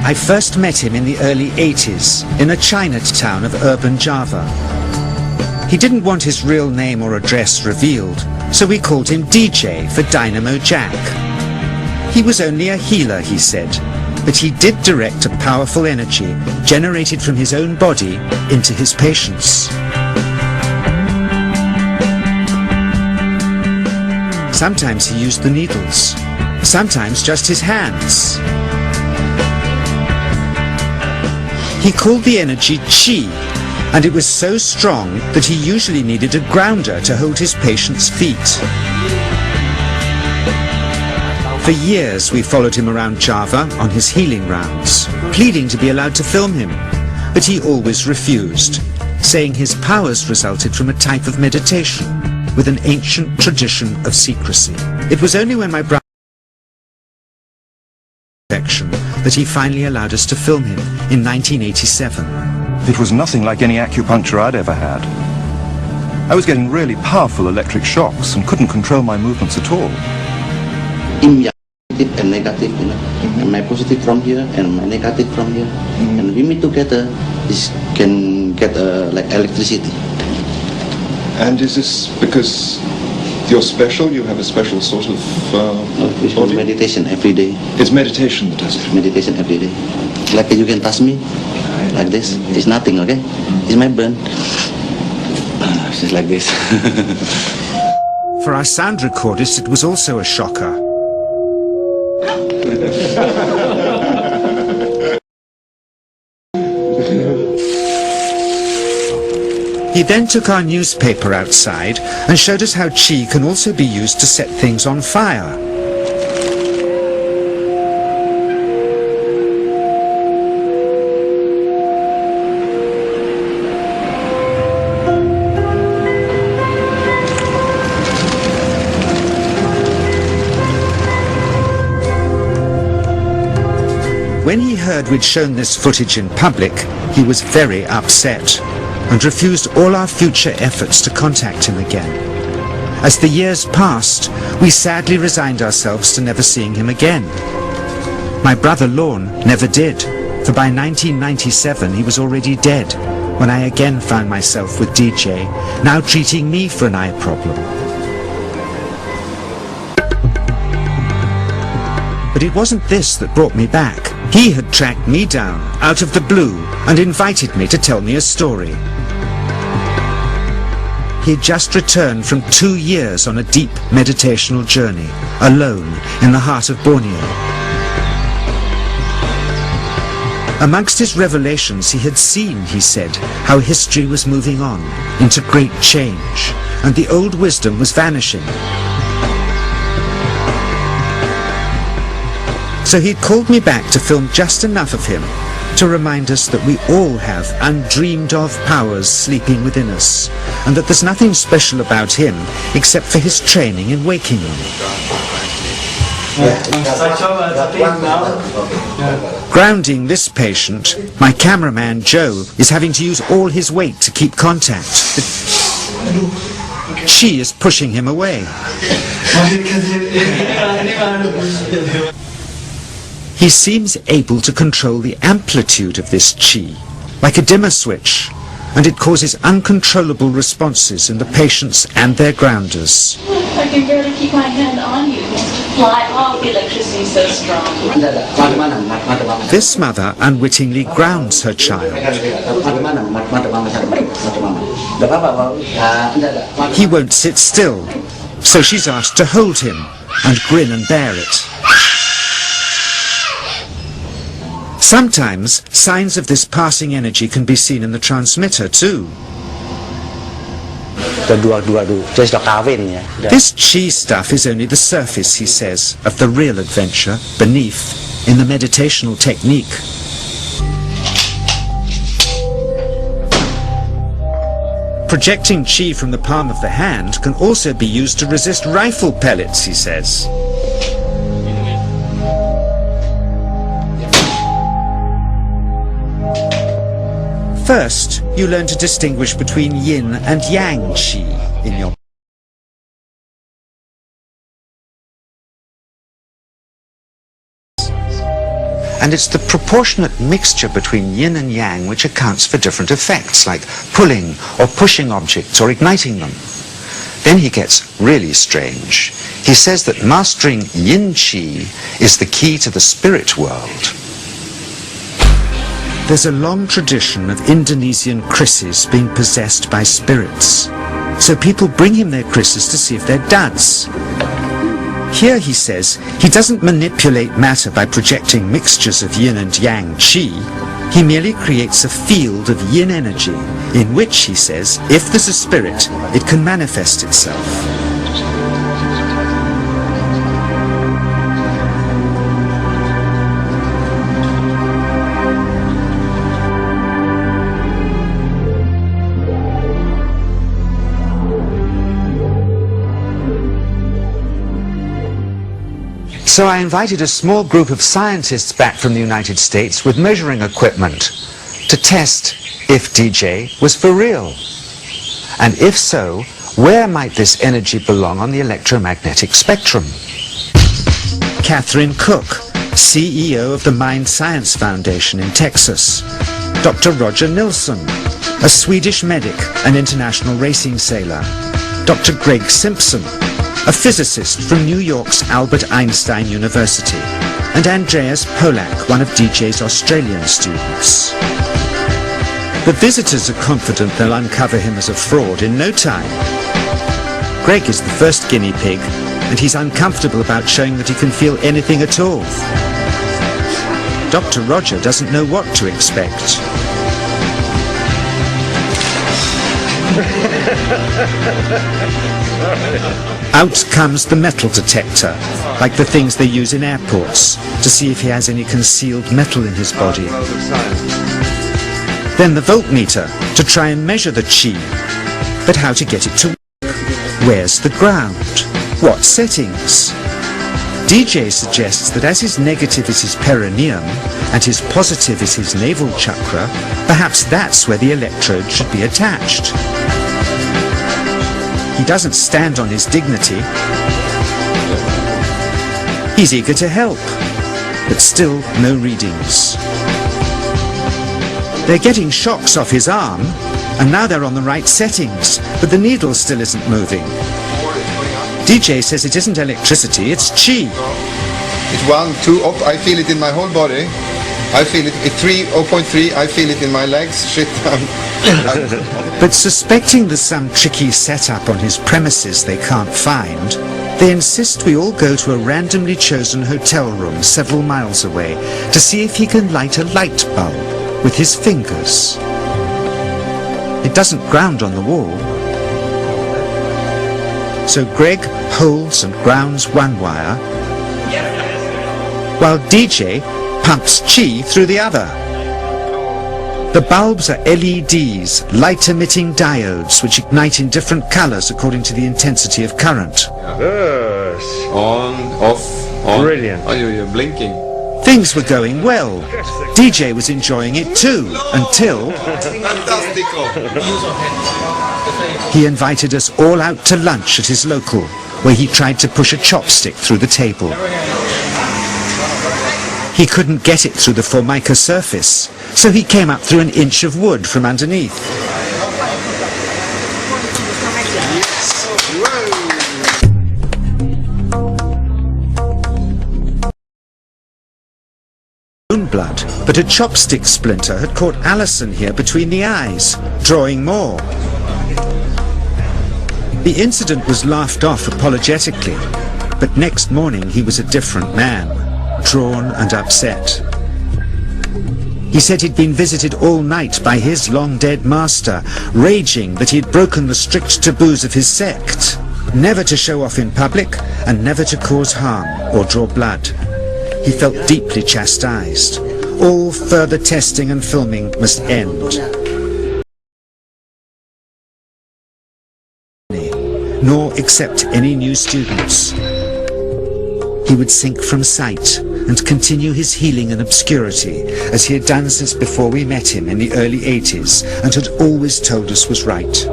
I first met him in the early 80s in a Chinatown of urban Java. He didn't want his real name or address revealed, so we called him DJ for Dynamo Jack. He was only a healer, he said, but he did direct a powerful energy generated from his own body into his patients. Sometimes he used the needles, sometimes just his hands. He called the energy Qi, and it was so strong that he usually needed a grounder to hold his patients' feet. For years we followed him around Java on his healing rounds, pleading to be allowed to film him, but he always refused, saying his powers resulted from a type of meditation with an ancient tradition of secrecy. It was only when my brother that he finally allowed us to film him in 1987. It was nothing like any acupuncture I'd ever had. I was getting really powerful electric shocks and couldn't control my movements at all. Positive and negative, you know, and my positive from here and my negative from here, and we meet together, this can get like electricity. And is this because you're special? You have a special sort of body? Meditation every day. It's meditation that does it. Meditation every day. Like you can touch me, like this. It's nothing, okay? It's my burn. It's just like this. For our sound recordist, it was also a shocker. He then took our newspaper outside and showed us how Qi can also be used to set things on fire. When he heard we'd shown this footage in public, he was very upset and refused all our future efforts to contact him again. As the years passed, we sadly resigned ourselves to never seeing him again. My brother Lorne never did, for by 1997 he was already dead, when I again found myself with DJ, now treating me for an eye problem. But it wasn't this that brought me back. He had tracked me down out of the blue and invited me to tell me a story. He had just returned from 2 years on a deep meditational journey, alone in the heart of Borneo. Amongst his revelations he had seen, he said, how history was moving on into great change, and the old wisdom was vanishing. So he'd called me back to film just enough of him to remind us that we all have undreamed of powers sleeping within us, and that there's nothing special about him except for his training in waking them. Grounding this patient, my cameraman Joe is having to use all his weight to keep contact. She is pushing him away. He seems able to control the amplitude of this Qi, like a dimmer switch, and it causes uncontrollable responses in the patients and their grounders. I can barely keep my hand on you. Fly off, the electricity is so strong. This mother unwittingly grounds her child. He won't sit still, so she's asked to hold him and grin and bear it. Sometimes, signs of this passing energy can be seen in the transmitter too. This Qi stuff is only the surface, he says, of the real adventure beneath, in the meditational technique. Projecting Qi from the palm of the hand can also be used to resist rifle pellets, he says. First, you learn to distinguish between yin and yang Qi in your and it's the proportionate mixture between yin and yang which accounts for different effects, like pulling or pushing objects or igniting them. Then he gets really strange. He says that mastering yin qi is the key to the spirit world. There's a long tradition of Indonesian krisis being possessed by spirits. So people bring him their krisis to see if they're duds. Here, he says, he doesn't manipulate matter by projecting mixtures of yin and yang qi. He merely creates a field of yin energy, in which, he says, if there's a spirit, it can manifest itself. So I invited a small group of scientists back from the United States with measuring equipment to test if DJ was for real. And if so, where might this energy belong on the electromagnetic spectrum? Catherine Cook, CEO of the Mind Science Foundation in Texas. Dr. Roger Nilsson, a Swedish medic and international racing sailor. Dr. Greg Simpson, a physicist from New York's Albert Einstein University, and Andreas Polak, one of DJ's Australian students. The visitors are confident they'll uncover him as a fraud in no time. Greg is the first guinea pig, and he's uncomfortable about showing that he can feel anything at all. Dr. Roger doesn't know what to expect. Out comes the metal detector, like the things they use in airports, to see if he has any concealed metal in his body. Then the voltmeter, to try and measure the qi. But how to get it to work? Where's the ground? What settings? DJ suggests that as his negative is his perineum, and his positive is his navel chakra, perhaps that's where the electrode should be attached. He doesn't stand on his dignity. He's eager to help, but still no readings. They're getting shocks off his arm, and now they're on the right settings, but the needle still isn't moving. DJ says it isn't electricity, it's qi. It's 1, 2, oh, I feel it in my whole body. I feel it at 3, 0.3, I feel it in my legs. Shit. But suspecting there's some tricky setup on his premises they can't find, they insist we all go to a randomly chosen hotel room several miles away to see if he can light a light bulb with his fingers. It doesn't ground on the wall. So Greg holds and grounds one wire, while DJ pumps qi through the other. The bulbs are LEDs, light-emitting diodes, which ignite in different colors according to the intensity of current. Yes. On, off, on. Brilliant. Oh, you're blinking. Things were going well. DJ was enjoying it too, until he invited us all out to lunch at his local, where he tried to push a chopstick through the table. He couldn't get it through the formica surface, so he came up through an inch of wood from underneath. Blood, but a chopstick splinter had caught Alison here between the eyes, drawing more. The incident was laughed off apologetically, but next morning he was a different man, drawn and upset. He said he'd been visited all night by his long-dead master, raging that he'd broken the strict taboos of his sect, never to show off in public and never to cause harm or draw blood. He felt deeply chastised. All further testing and filming must end. Nor accept any new students. He would sink from sight and continue his healing in obscurity, as he had done since before we met him in the early 80s and had always told us was right.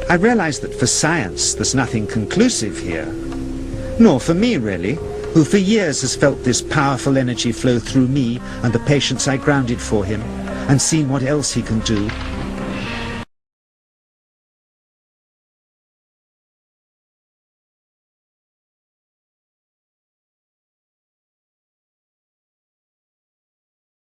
I realized that for science there's nothing conclusive here. Nor for me, really. who for years has felt this powerful energy flow through me and the patients I grounded for him, and seen what else he can do,